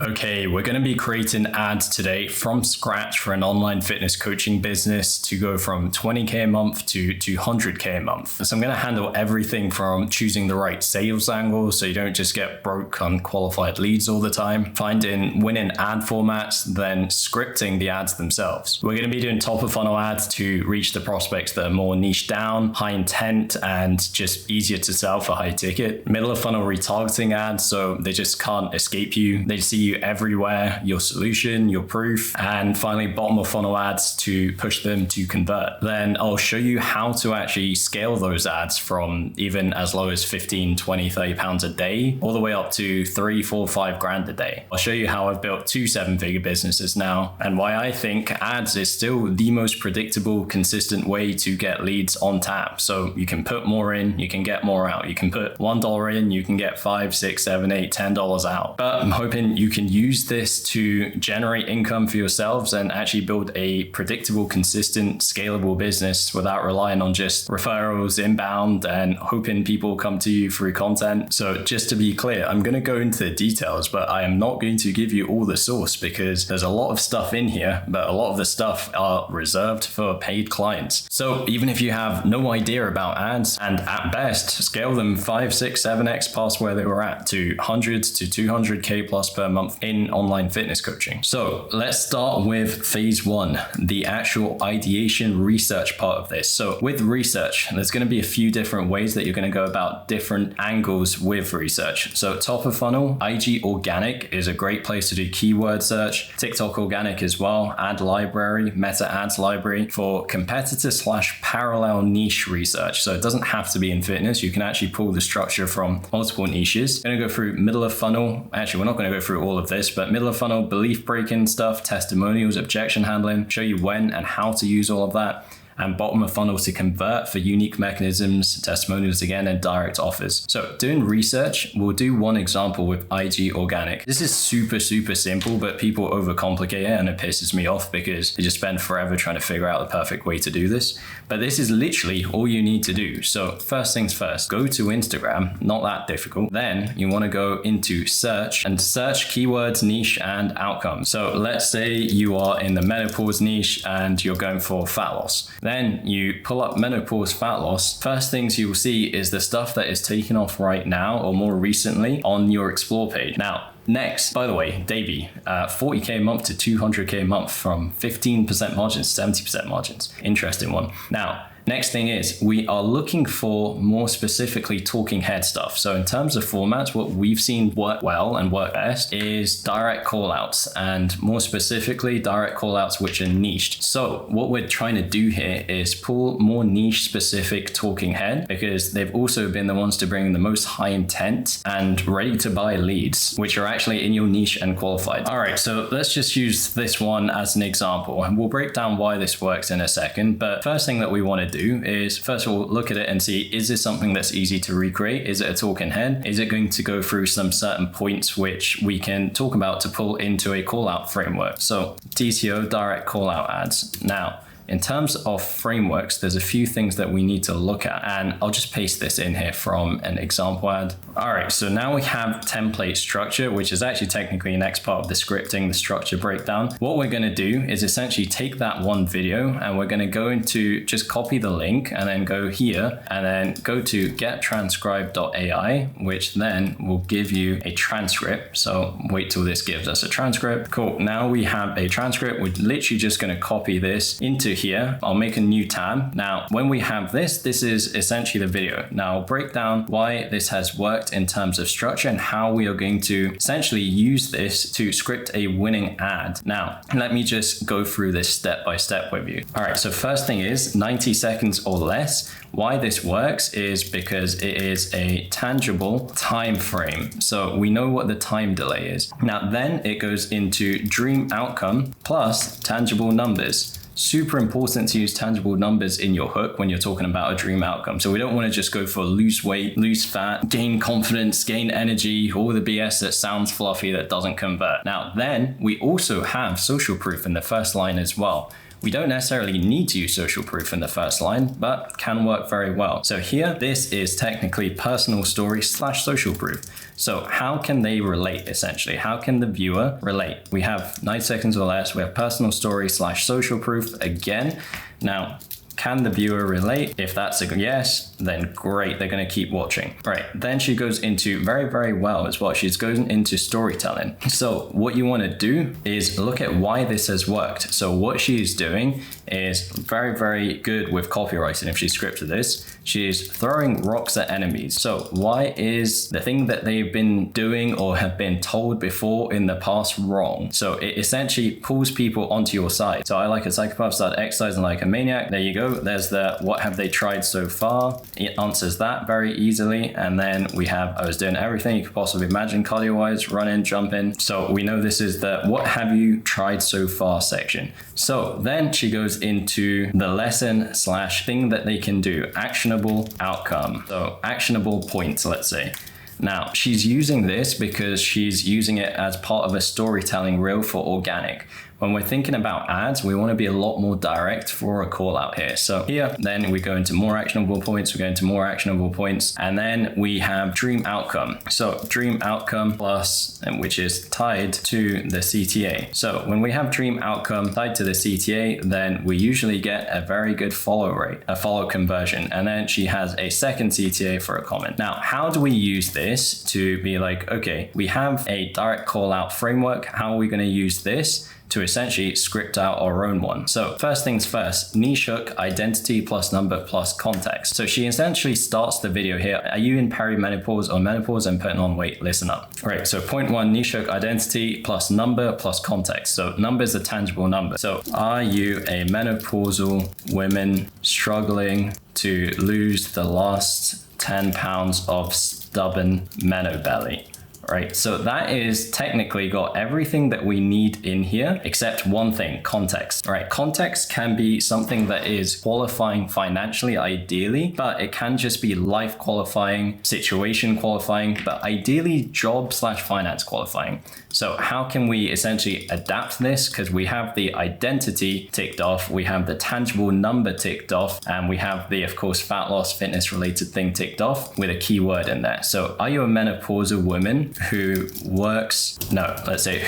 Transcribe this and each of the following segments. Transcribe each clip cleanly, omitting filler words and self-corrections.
Okay, we're going to be creating ads today from scratch for an online fitness coaching business to go from 20K a month to 200K a month. So I'm going to handle everything from choosing the right sales angle so you don't just get broke unqualified leads all the time, finding winning ad formats, then scripting the ads themselves. We're going to be doing top of funnel ads to reach the prospects that are more niche down, high intent, and just easier to sell for high ticket. Middle of funnel retargeting ads, so they just can't escape you. They see you everywhere, your solution, your proof, and finally bottom of funnel ads to push them to convert. Then I'll show you how to actually scale those ads from even as low as 15, 20, 30 pounds a day, all the way up to 3, 4, 5 grand a day. I'll show you how I've built 2 7-figure businesses now and why I think ads is still the most predictable, consistent way to get leads on tap. So you can put more in, you can get more out. You can put $1 in, you can get 5, 6, 7, 8, $10 out. But I'm hoping you can use this to generate income for yourselves and actually build a predictable, consistent, scalable business without relying on just referrals inbound and hoping people come to you through content. So just to be clear, I'm going to go into the details, but I am not going to give you all the source because there's a lot of stuff in here, but a lot of the stuff are reserved for paid clients. So even if you have no idea about ads and at best scale them 5, 6, 7x past where they were at to hundreds to 200K plus per month in online fitness coaching. So let's start with phase 1, the actual ideation research part of this. So with research, there's going to be a few different ways that you're going to go about different angles with research. So top of funnel, IG organic is a great place to do keyword search, TikTok organic as well, ad library, meta ads library for competitor / parallel niche research. So it doesn't have to be in fitness. You can actually pull the structure from multiple niches. I'm going to go through middle of funnel. Actually, we're not going to go through all of this, but middle of funnel, belief breaking stuff, testimonials, objection handling, show you when and how to use all of that. And bottom of funnel to convert for unique mechanisms, testimonials again, and direct offers. So doing research, we'll do one example with IG organic. This is super simple, but people overcomplicate it and it pisses me off because they just spend forever trying to figure out the perfect way to do this. But this is literally all you need to do. So first things first, go to Instagram, not that difficult. Then you want to go into search and search keywords, niche, and outcomes. So let's say you are in the menopause niche and you're going for fat loss. Then you pull up menopause fat loss. First things you will see is the stuff that is taken off right now or more recently on your explore page. Now, next, by the way, Davey, 40K a month to 200K a month from 15% margins, 70% margins. Interesting one. Now, next thing is we are looking for more specifically talking head stuff. So in terms of formats, what we've seen work well and work best is direct call outs, and more specifically direct call outs which are niched. So what we're trying to do here is pull more niche specific talking head because they've also been the ones to bring the most high intent and ready to buy leads, which are actually in your niche and qualified. All right, so let's just use this one as an example and we'll break down why this works in a second. But first thing that we want to do is first of all look at it and see, is this something that's easy to recreate? Is it a talking head? Is it going to go through some certain points which we can talk about to pull into a call out framework? So DCO, direct call out ads. Now, in terms of frameworks, there's a few things that we need to look at, and I'll just paste this in here from an example ad. All right, so now we have template structure, which is actually technically the next part of the scripting, the structure breakdown. What we're going to do is essentially take that one video and we're going to go into just copy the link and then go here and then go to gettranscribe.ai, which then will give you a transcript. So wait till this gives us a transcript. Cool. Now we have a transcript. We're literally just going to copy this into here. I'll make a new tab. Now, when we have this is essentially the video. Now I'll break down why this has worked in terms of structure and how we are going to essentially use this to script a winning ad. Now, let me just go through this step by step with you. All right, so first thing is 90 seconds or less. Why this works is because it is a tangible time frame. So we know what the time delay is. Now, then it goes into dream outcome plus tangible numbers. Super important to use tangible numbers in your hook when you're talking about a dream outcome. So we don't want to just go for lose weight, lose fat, gain confidence, gain energy, all the BS that sounds fluffy that doesn't convert. Now, then we also have social proof in the first line as well. We don't necessarily need to use social proof in the first line, but can work very well. So here, this is technically personal story / social proof. So how can they relate essentially? How can the viewer relate? We have 9 seconds or less. We have personal story / social proof again. Now, can the viewer relate? If that's a yes, then great, they're going to keep watching. Right, then she goes into very well as well. She's going into storytelling. So what you want to do is look at why this has worked. So what she's doing is very good with copywriting. If she scripted this, she's throwing rocks at enemies. So why is the thing that they've been doing or have been told before in the past wrong? So it essentially pulls people onto your side. So I like a psychopath, started exercising like a maniac. There you go. There's the what have they tried so far? It answers that very easily. And then we have I was doing everything you could possibly imagine cardio-wise, running, jumping. So we know this is the what have you tried so far section. So then she goes into the lesson / thing that they can do, actionable outcome. So actionable points, let's say. Now, she's using this because she's using it as part of a storytelling reel for organic. When we're thinking about ads, we want to be a lot more direct for a call out here. So here, then we go into more actionable points, we go into more actionable points, and then we have dream outcome. So dream outcome plus, which is tied to the CTA. So when we have dream outcome tied to the CTA, then we usually get a very good follow rate, a follow conversion. And then she has a second CTA for a comment. Now, how do we use this to be like, okay, we have a direct call out framework. How are we going to use this to essentially script out our own one? So first things first, niche hook, identity plus number plus context. So she essentially starts the video here. Are you in perimenopause or menopause and putting on weight? Listen up. Right, so point 1, niche hook, identity plus number plus context. So number is a tangible number. So are you a menopausal woman struggling to lose the last 10 pounds of stubborn menobelly? Right, so that is technically got everything that we need in here except one thing, context. Right, context can be something that is qualifying financially ideally, but it can just be life qualifying, situation qualifying, but ideally job / finance qualifying. So how can we essentially adapt this? Because we have the identity ticked off, we have the tangible number ticked off, and we have the, of course, fat loss, fitness related thing ticked off with a keyword in there. So are you a menopausal woman who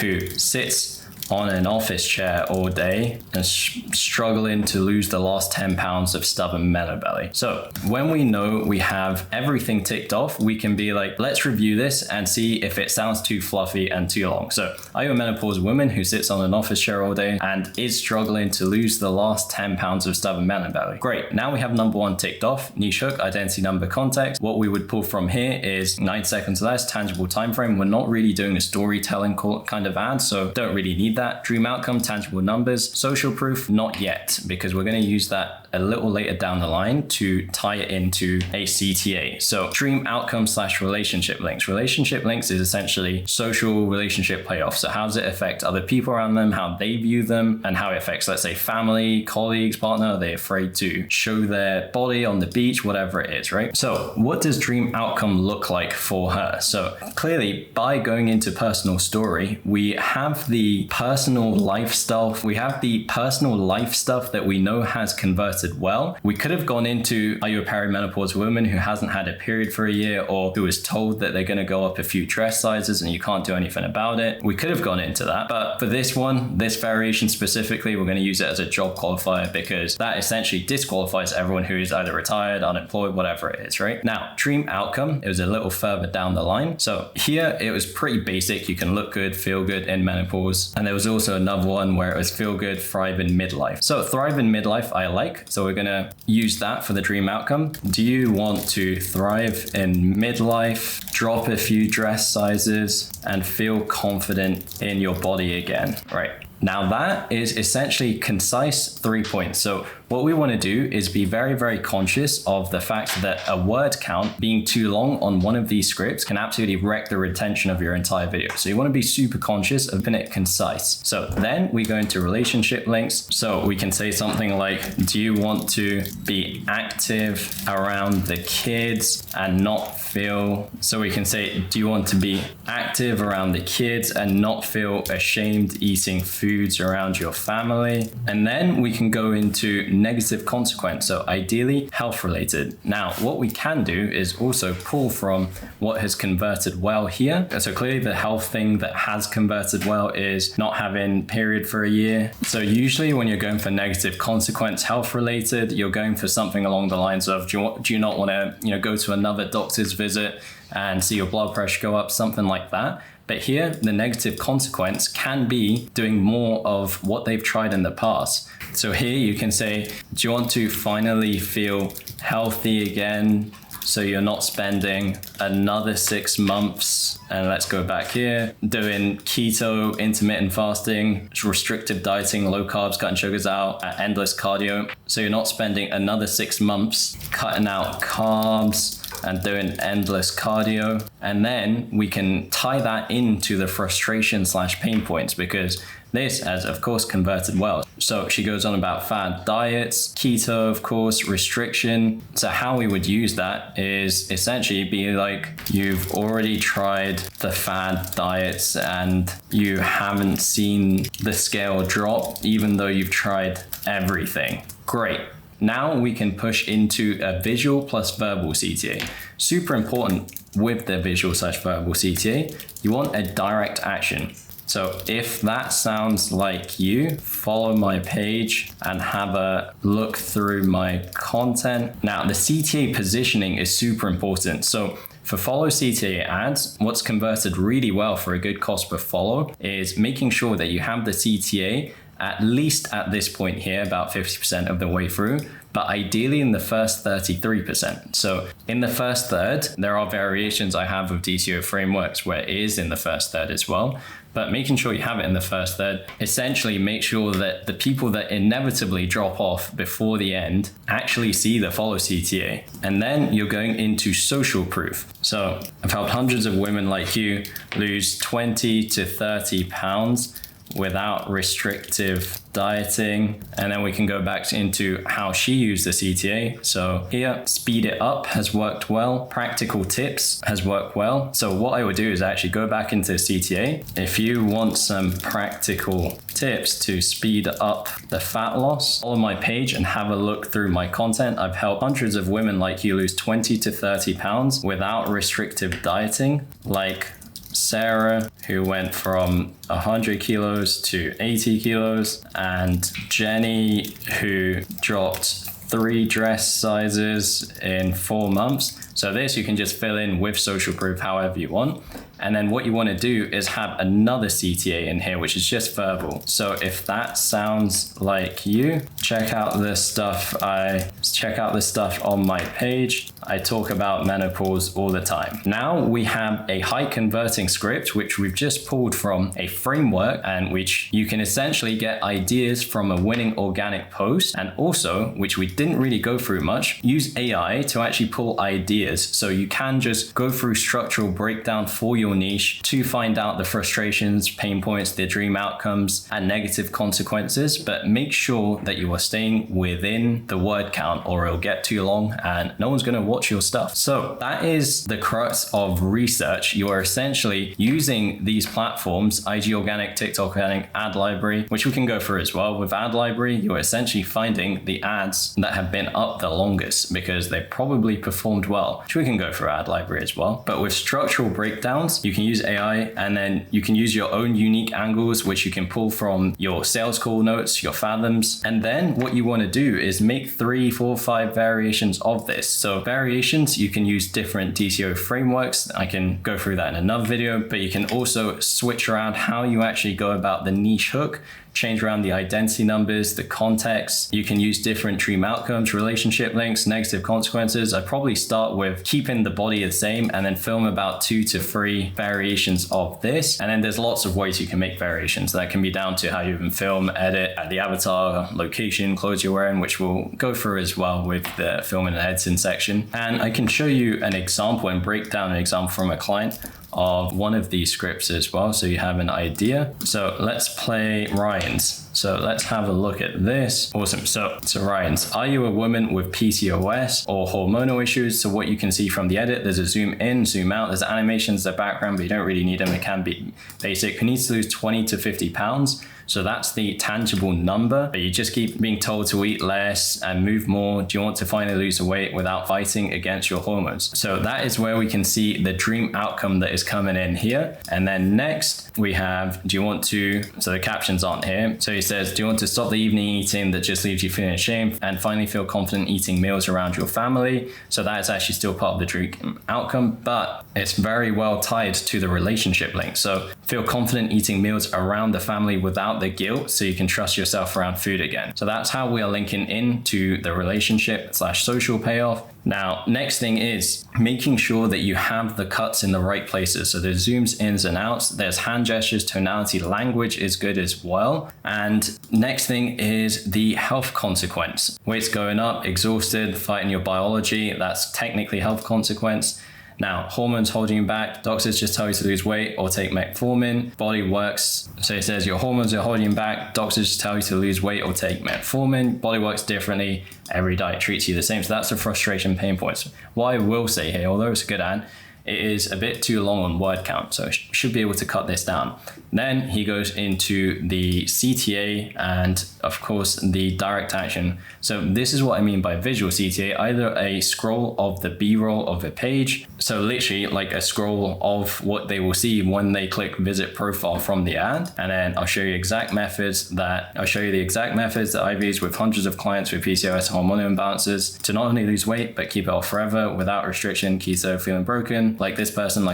who sits on an office chair all day and struggling to lose the last 10 pounds of stubborn menobelly? So when we know we have everything ticked off, we can be like, let's review this and see if it sounds too fluffy and too long. So are you a menopausal woman who sits on an office chair all day and is struggling to lose the last 10 pounds of stubborn menobelly? Great. Now we have number 1 ticked off, niche hook, identity, number, context. What we would pull from here is 9 seconds less, tangible time frame. We're not really doing a storytelling kind of ad, so don't really need that. Dream outcome, tangible numbers. Social proof, not yet, because we're going to use that a little later down the line to tie it into a CTA. So dream outcome / relationship links. Relationship links is essentially social relationship payoff. So how does it affect other people around them, how they view them, and how it affects, let's say, family, colleagues, partner? Are they afraid to show their body on the beach, whatever it is, right? So what does dream outcome look like for her? So clearly, by going into personal story, we have the personal life stuff. We have the personal life stuff that we know has converted well. We could have gone into, are you a perimenopausal woman who hasn't had a period for a year or who was told that they're going to go up a few dress sizes and you can't do anything about it? We could have gone into that. But for this one, this variation specifically, we're going to use it as a job qualifier because that essentially disqualifies everyone who is either retired, unemployed, whatever it is, right? Now, dream outcome, it was a little further down the line. So here it was pretty basic. You can look good, feel good in menopause. And there was also another one where it was feel good, thrive in midlife. So thrive in midlife, I like. So we're going to use that for the dream outcome. Do you want to thrive in midlife, drop a few dress sizes, and feel confident in your body again? Right. Now that is essentially concise 3 points. So what we want to do is be very, very conscious of the fact that a word count being too long on one of these scripts can absolutely wreck the retention of your entire video. So you want to be super conscious of keeping it concise. So then we go into relationship links. So we can say something like, do you want to be active around the kids and not feel, so we can say, do you want to be active around the kids and not feel ashamed eating foods around your family? And then we can go into negative consequence. So ideally health related. Now, what we can do is also pull from what has converted well here. So clearly the health thing that has converted well is not having period for a year. So usually when you're going for negative consequence health related, you're going for something along the lines of, do you not want to, go to another doctor's visit and see your blood pressure go up, something like that. But here, the negative consequence can be doing more of what they've tried in the past. So here you can say, do you want to finally feel healthy again? So you're not spending another 6 months, and let's go back here, doing keto, intermittent fasting, restrictive dieting, low carbs, cutting sugars out, endless cardio. So you're not spending another 6 months cutting out carbs and doing endless cardio. And then we can tie that into the frustration / pain points, because this has of course converted well. So she goes on about fad diets, keto, of course, restriction. So how we would use that is essentially be like, you've already tried the fad diets and you haven't seen the scale drop, even though you've tried everything. Great. Now we can push into a visual plus verbal CTA. Super important with the visual / verbal CTA, you want a direct action. So if that sounds like you, follow my page and have a look through my content. Now the CTA positioning is super important. So for follow CTA ads, what's converted really well for a good cost per follow is making sure that you have the CTA at least at this point here, about 50% of the way through, but ideally in the first 33%. So in the first third, there are variations I have of DCO frameworks where it is in the first third as well. But making sure you have it in the first third, essentially make sure that the people that inevitably drop off before the end actually see the follow CTA. And then you're going into social proof. So I've helped hundreds of women like you lose 20 to 30 pounds without restrictive dieting. And then we can go back into how she used the CTA. So here, speed it up has worked well. Practical tips has worked well. So what I would do is actually go back into CTA. If you want some practical tips to speed up the fat loss, follow my page and have a look through my content. I've helped hundreds of women like you lose 20 to 30 pounds without restrictive dieting, like Sarah, who went from 100 kilos to 80 kilos, and Jenny, who dropped 3 dress sizes in 4 months. So this you can just fill in with social proof however you want. And then what you want to do is have another CTA in here, which is just verbal. So if that sounds like you, check out the stuff on my page. I talk about menopause all the time. Now we have a high converting script, which we've just pulled from a framework, and which you can essentially get ideas from a winning organic post. And also, which we didn't really go through much, use AI to actually pull ideas. So you can just go through structural breakdown for your niche to find out the frustrations, pain points, the dream outcomes, and negative consequences. But make sure that you are staying within the word count, or it'll get too long and no one's going to watch your stuff. So that is the crux of research. You are essentially using these platforms, IG Organic, TikTok Organic, Ad Library, which we can go through as well. With Ad Library, you're essentially finding the ads that have been up the longest because they probably performed well, which we can go through Ad Library as well. But with structural breakdowns, you can use AI, and then you can use your own unique angles, which you can pull from your sales call notes, your fathoms. And then what you want to do is make 3, 4, 5 variations of this. So variations, you can use different DCO frameworks. I can go through that in another video, but you can also switch around how you actually go about the niche hook change around the identity numbers, the context. You can use different dream outcomes, relationship links, negative consequences. I'd probably start with keeping the body the same and then film about 2 to 3 variations of this. And then there's lots of ways you can make variations. That can be down to how you even film, edit, add the avatar, location, clothes you're wearing, which we'll go through as well with the filming and editing section. And I can show you an example and break down an example from a client of one of these scripts as well, so you have an idea. So let's play Ryan's. So let's have a look at this. Awesome. So Ryan's, are you a woman with PCOS or hormonal issues? So what you can see from the edit, there's a zoom in, zoom out, there's animations, the background, but you don't really need them. It can be basic. Who needs to lose 20 to 50 pounds? So that's the tangible number, but you just keep being told to eat less and move more. Do you want to finally lose the weight without fighting against your hormones? So that is where we can see the dream outcome that is coming in here. And then next we have, do you want to, so the captions aren't here. So he says, do you want to stop the evening eating that just leaves you feeling ashamed and finally feel confident eating meals around your family? So that is actually still part of the dream outcome, but it's very well tied to the relationship link. So feel confident eating meals around the family without the guilt, so you can trust yourself around food again. So that's how we are linking into the relationship / social payoff. Now, next thing is making sure that you have the cuts in the right places. So there's zooms, ins and outs, there's hand gestures, tonality, language is good as well. And next thing is the health consequence. Weight's going up, exhausted, fighting your biology, that's technically health consequence. Now, hormones holding you back, doctors just tell you to lose weight or take metformin. Body works, so it says your hormones are holding you back, doctors just tell you to lose weight or take metformin. Body works differently, every diet treats you the same. So that's the frustration pain points. What I will say here, although it's a good ad, it is a bit too long on word count, so I should be able to cut this down. Then he goes into the CTA and of course the direct action. So this is what I mean by visual CTA, either a scroll of the B-roll of a page, so literally like a scroll of what they will see when they click visit profile from the ad. And then I'll show you the exact methods that I've used with hundreds of clients with PCOS hormonal imbalances to not only lose weight, but keep it off forever without restriction, keto, feeling broken, like this person,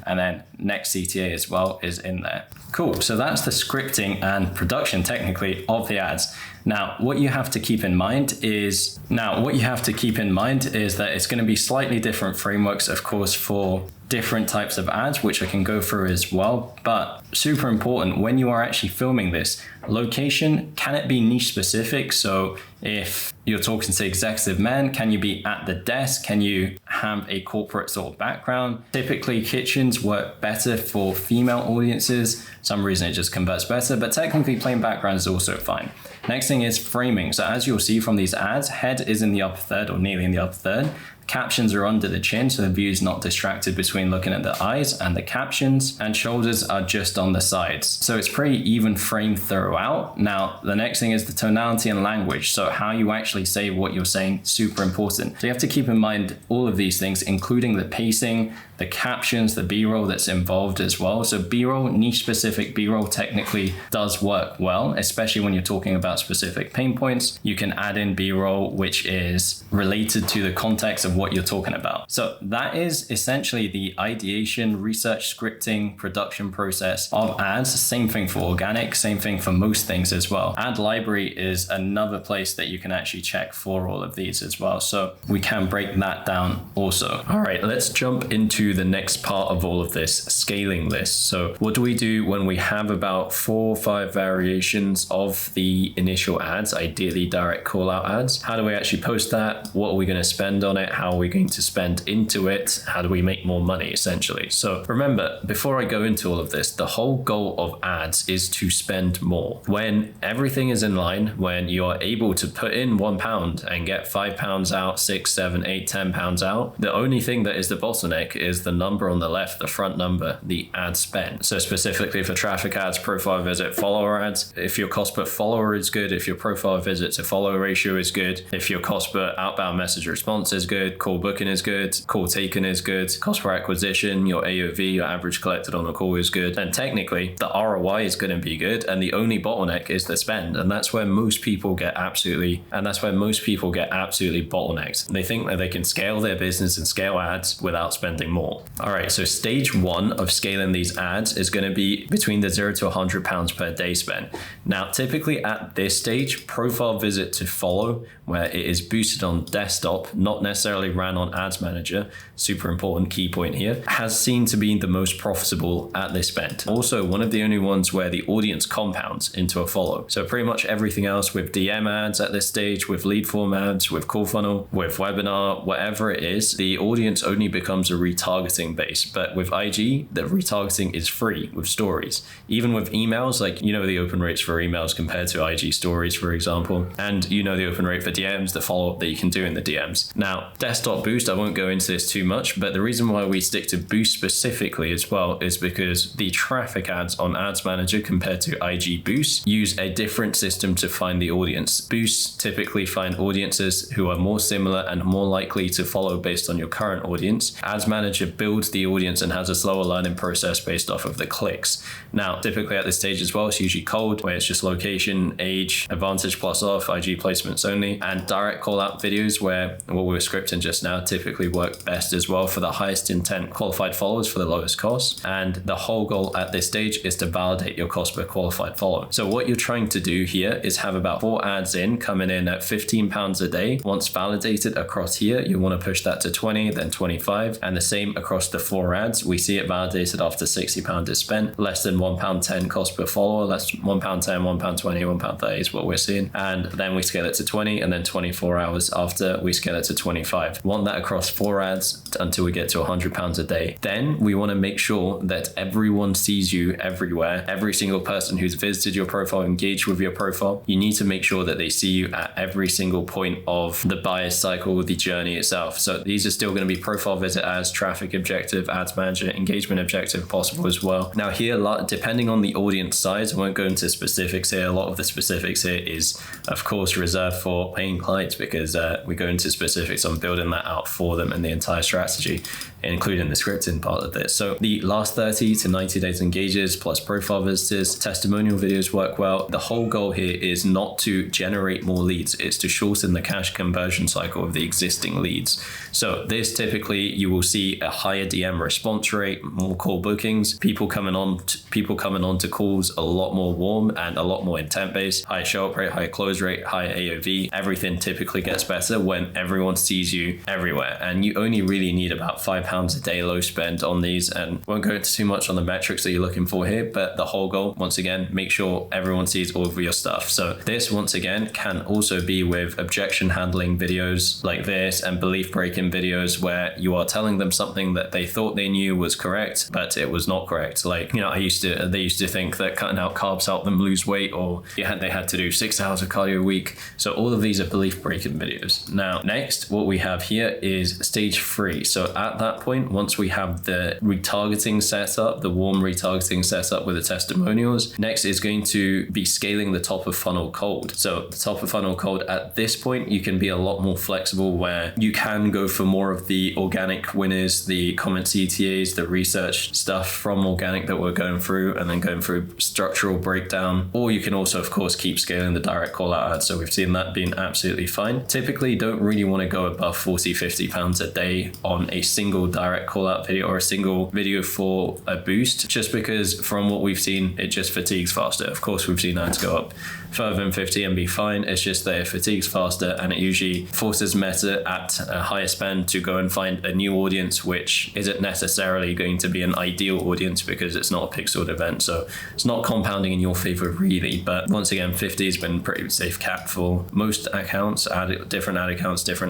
and then next CTA as well is in there. Cool, so that's the scripting and production technically of the ads. Now, what you have to keep in mind is that it's going to be slightly different frameworks, of course, for different types of ads, which I can go through as well. But super important when you are actually filming this, location, can it be niche specific? So if you're talking to executive men, can you be at the desk? Can you have a corporate sort of background? Typically kitchens work better for female audiences. Some reason it just converts better, but technically plain background is also fine. Next thing is framing. So as you'll see from these ads, head is in the upper third or nearly in the upper third. Captions are under the chin, so the view is not distracted between looking at the eyes and the captions, and shoulders are just on the sides. So it's pretty even frame throughout. Now, the next thing is the tonality and language. So how you actually say what you're saying, super important. So you have to keep in mind all of these things, including the pacing, the captions, the B-roll that's involved as well. So B-roll, niche specific B-roll technically does work well, especially when you're talking about specific pain points. You can add in B-roll, which is related to the context of what you're talking about. So that is essentially the ideation, research, scripting, production process of ads. Same thing for organic, same thing for most things as well. Ad library is another place that you can actually check for all of these as well. So we can break that down also. All right, let's jump into the next part of all of this, scaling this. So what do we do when we have about 4 or 5 variations of the initial ads, ideally direct call out ads? How do we actually post that? What are we going to spend on it? How are we going to spend into it? How do we make more money essentially? So remember, before I go into all of this, the whole goal of ads is to spend more. When everything is in line, when you are able to put in £1 and get £5 out, 6, 7, 8, 10 pounds out, the only thing that is the bottleneck is the number on the left, the front number, the ad spend. So specifically for traffic ads, profile visit, follower ads, if your cost per follower is good, if your profile visit to follower ratio is good, if your cost per outbound message response is good, call booking is good, call taken is good, cost per acquisition, your AOV, your average collected on a call is good, then technically the ROI is going to be good, and the only bottleneck is the spend. And that's where most people get absolutely bottlenecked. They think that they can scale their business and scale ads without spending more. more. All right, so stage one of scaling these ads is going to be between the £0 to £100 per day spend. Now, typically at this stage, profile visit to follow, where it is boosted on desktop, not necessarily ran on Ads Manager, super important key point here, has seen to be the most profitable at this spend. Also, one of the only ones where the audience compounds into a follow. So pretty much everything else with DM ads at this stage, with lead form ads, with CallFunnel, with webinar, whatever it is, the audience only becomes a retargeting base. But with IG, the retargeting is free with stories. Even with emails, like the open rates for emails compared to IG stories, for example, and the open rate for DMs, the follow-up that you can do in the DMs. Now, desktop boost, I won't go into this too much, but the reason why we stick to boost specifically as well is because the traffic ads on Ads Manager compared to IG Boost use a different system to find the audience. Boosts typically find audiences who are more similar and more likely to follow based on your current audience. Ads Manager builds the audience and has a slower learning process based off of the clicks. Now, typically at this stage as well, it's usually cold, where it's just location, age, advantage plus off, IG placements only, and direct call out videos, where what we were scripting just now typically work best as well for the highest intent qualified followers for the lowest cost. And the whole goal at this stage is to validate your cost per qualified follower. So what you're trying to do here is have about 4 ads in coming in at £15 a day. Once validated across here, you want to push that to 20, then 25, and the same across the 4 ads. We see it validated after £60 is spent, less than £1.10 cost per follower, less £1.10, £1.20, £1.30 is what we're seeing. And then we scale it to 20, and then 24 hours after we scale it to 25. Want that across 4 ads until we get to £100 a day. Then we want to make sure that everyone sees you everywhere. Every single person who's visited your profile, engaged with your profile, you need to make sure that they see you at every single point of the buyer's cycle, the journey itself. So these are still going to be profile visit ads, traffic objective, Ads Manager, engagement objective possible as well. Now here, depending on the audience size, I won't go into specifics here. A lot of the specifics here is of course reserved for paying clients, because we go into specifics on building that out for them and the entire strategy, including the scripting part of this. So the last 30 to 90 days engages plus profile visitors, testimonial videos work well. The whole goal here is not to generate more leads, it's to shorten the cash conversion cycle of the existing leads. So this typically you will see a higher DM response rate, more call bookings, people coming on to calls a lot more warm and a lot more intent based, higher show up rate, higher close rate, higher AOV. Everything typically gets better when everyone sees you everywhere, and you only really need about £5 a day low spend on these, and won't go into too much on the metrics that you're looking for here, but the whole goal, once again, make sure everyone sees all of your stuff. So this, once again, can also be with objection handling videos like this and belief breaking videos where you are telling them something that they thought they knew was correct, but it was not correct. Like, they used to think that cutting out carbs helped them lose weight, or they had to do 6 hours of cardio a week. So all of these are belief breaking videos. Now, next, what we have here is stage 3. So at that point, once we have the retargeting set up, the warm retargeting set up with the testimonials, next is going to be scaling the top of funnel cold. So the top of funnel cold, at this point, you can be a lot more flexible, where you can go for more of the organic winners, the comment CTAs, the research stuff from organic that we're going through, and then going through structural breakdown. Or you can also, of course, keep scaling the direct call out ads. So we've seen that being absolutely fine. Typically, don't really want to go above £40-50 a day on a single direct call out video or a single video for a boost, just because from what we've seen, it just fatigues faster. Of course, we've seen ads go up further than 50 and be fine. It's just that it fatigues faster, and it usually forces Meta at a higher spend to go and find a new audience, which isn't necessarily going to be an ideal audience because it's not a pixeled event. So it's not compounding in your favor really. But once again, 50 has been pretty safe cap for most accounts. Different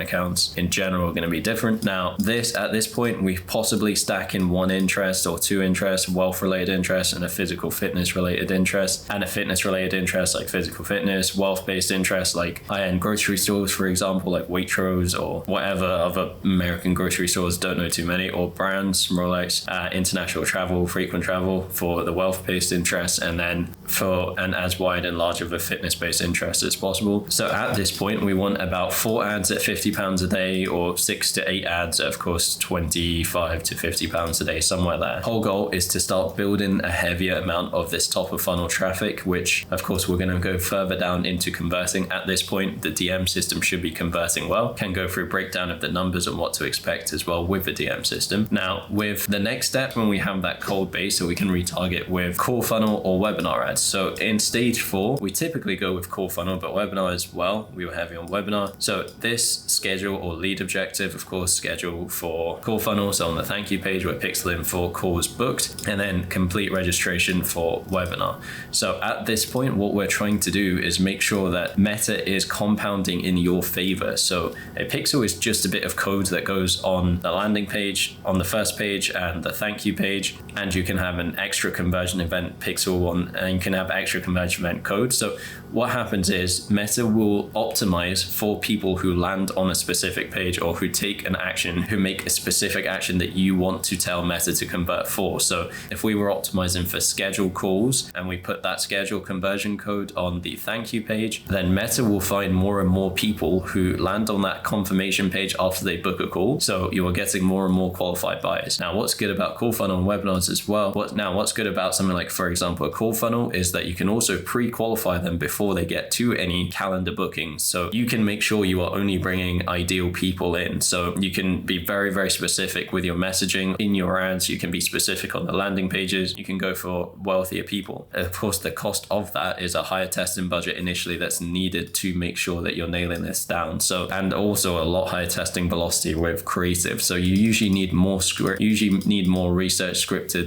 accounts in general are going to be different. Now, at this point, we possibly stack in 1 interest or 2 interests, wealth related interest and a physical fitness related interest, and a fitness related interest like physical fitness, wealth based interest like high-end grocery stores, for example, like Waitrose or whatever other American grocery stores, don't know too many, or brands, Rolex, international travel, frequent travel for the wealth based interest, and then for an as wide and large of a fitness based interest as possible. So at this point, we want about 4 ads at £50 a day, or 6 to 8 ads at, of course, £25 to £50 a day, somewhere there. Whole goal is to start building a heavier amount of this top of funnel traffic, which of course we're going to go further down into converting. At this point, the DM system should be converting well. Can go through breakdown of the numbers and what to expect as well with the DM DM system. Now, with the next step, when we have that cold base, so we can retarget with CoreFunnel or webinar ads. So in stage 4, we typically go with CoreFunnel, but webinar as well. We were heavy on webinar. So this schedule or lead objective, of course, schedule for CoreFunnel. So on the thank you page, we're pixeling for calls booked, and then complete registration for webinar. So at this point, what we're trying to do is make sure that Meta is compounding in your favor. So a pixel is just a bit of code that goes on the landing page, on the first page, and the thank you page, and you can have an extra conversion event pixel on, and you can have extra conversion event code. So what happens is Meta will optimize for people who land on a specific page or who take an action, who make a specific action that you want to tell Meta to convert for. So if we were optimizing for scheduled calls and we put that schedule conversion code on the thank you page, then Meta will find more and more people who land on that confirmation page after they book a call. So you are getting more and more qualified buyers. Now, what's good about CoreFunnel and webinars as well? What's good about something like, for example, a CoreFunnel is that you can also pre-qualify them before they get to any calendar bookings. So you can make sure you are only bringing ideal people in. So you can be very, very specific with your messaging in your ads. You can be specific on the landing pages. You can go for wealthier people. Of course, the cost of that is a higher testing budget initially that's needed to make sure that you're nailing this down. So, and also a lot higher testing velocity with creative. So you usually need more script, usually need more research scripted,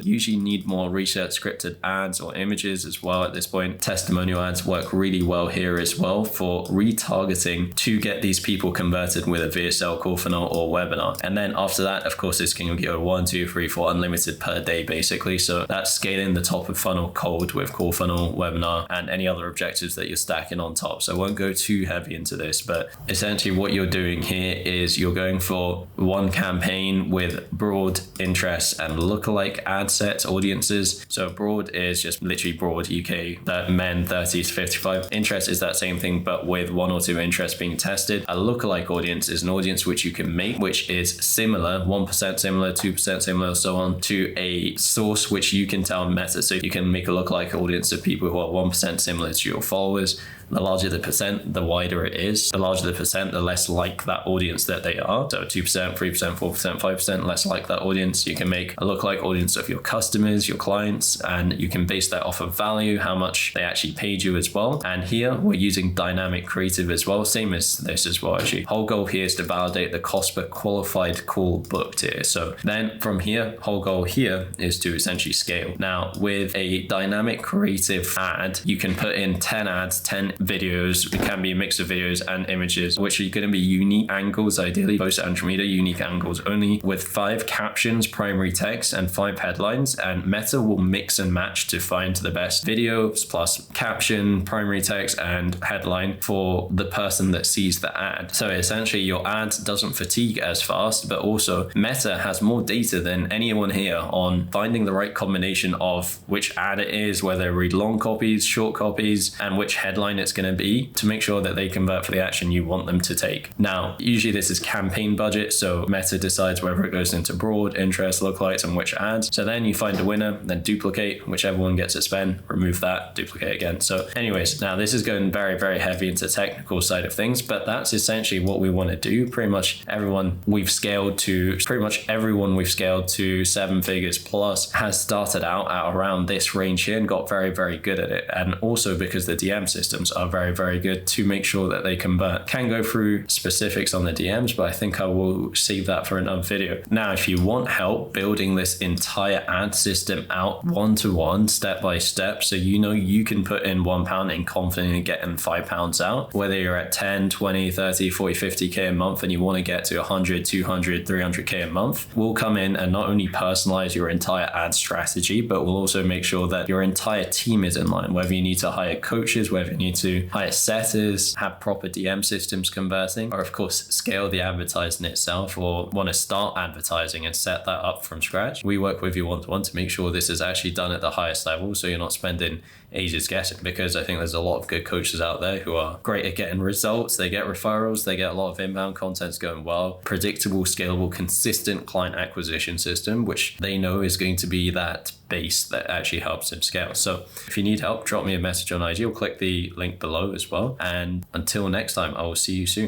ads or images as well at this point. Testimonial ads work really well here as well for retargeting to get these people converted with a VSL, CoreFunnel or webinar. And then after that, of course, this can go 1, 2, 3, 4 unlimited per day basically. So that's scaling the top of funnel cold with CoreFunnel, webinar, and any other objectives that you're stacking on top. So I won't go too heavy into this, but essentially what you're doing here is you're going for one campaign with broad interests and lookalike ad sets audiences. So broad is just literally broad UK, that men 30 to 55. Interest is that same thing, but with 1 or 2 interests being tested. A lookalike audience is an audience which you can make, which is similar, 1% similar, 2% similar, so on, to a source which you can tell Meta. So you can make a lookalike audience of people who are 1% similar to your followers. The larger the percent, the wider it is. The larger the percent, the less like that audience that they are. So 2%, 3%, 4%, 5% less like that audience. You can make a lookalike audience of your customers, your clients, and you can base that off of value, how much they actually paid you as well. And here we're using dynamic creative as well, same as this as well actually. Whole goal here is to validate the cost per qualified call booked here. So then from here, whole goal here is to essentially scale. Now with a dynamic creative ad, you can put in 10 ads, 10 videos. It can be a mix of videos and images, which are going to be unique angles, ideally post Andromeda, unique angles only, with 5 captions, primary text, and 5 headlines. And Meta will mix and match to find the best videos plus caption, primary text, and headline for the person that sees the ad. So essentially your ad doesn't fatigue as fast, but also Meta has more data than anyone here on finding the right combination of which ad it is, whether they read long copies, short copies, and which headline it's going to be to make sure that they convert for the action you want them to take. Now, usually this is campaign budget, so Meta decides whether it goes into broad, interest, lookalikes, and which ads. So then you find a winner, then duplicate, whichever one gets a spend, remove that, duplicate again. So anyways, now this is going very, very heavy into technical side of things, but that's essentially what we want to do. Pretty much everyone we've scaled to 7 figures plus has started out at around this range here and got very, very good at it. And also because the DM systems are very, very good to make sure that they convert. Can go through specifics on the DMs, but I think I will save that for another video. Now, if you want help building this entire ad system out one-to-one, step by step, so you know you can put in £1 and confidently getting £5 out, whether you're at 10, 20, 30, 40, 50k a month and you want to get to 100, 200, 300k a month, we'll come in and not only personalize your entire ad strategy, but we'll also make sure that your entire team is in line, whether you need to hire coaches, whether you need to hire setters, have proper DM systems converting, or of course scale the advertising itself, or want to start advertising and set that up from scratch. We work with you one-to-one to make sure this is actually done at the highest level, so you're not spending ages guessing, because I think there's a lot of good coaches out there who are great at getting results. They get referrals, they get a lot of inbound content's going well, predictable, scalable, consistent client acquisition system, which they know is going to be that base that actually helps them scale. So if you need help, drop me a message on IG or click the link below as well. And until next time, I will see you soon.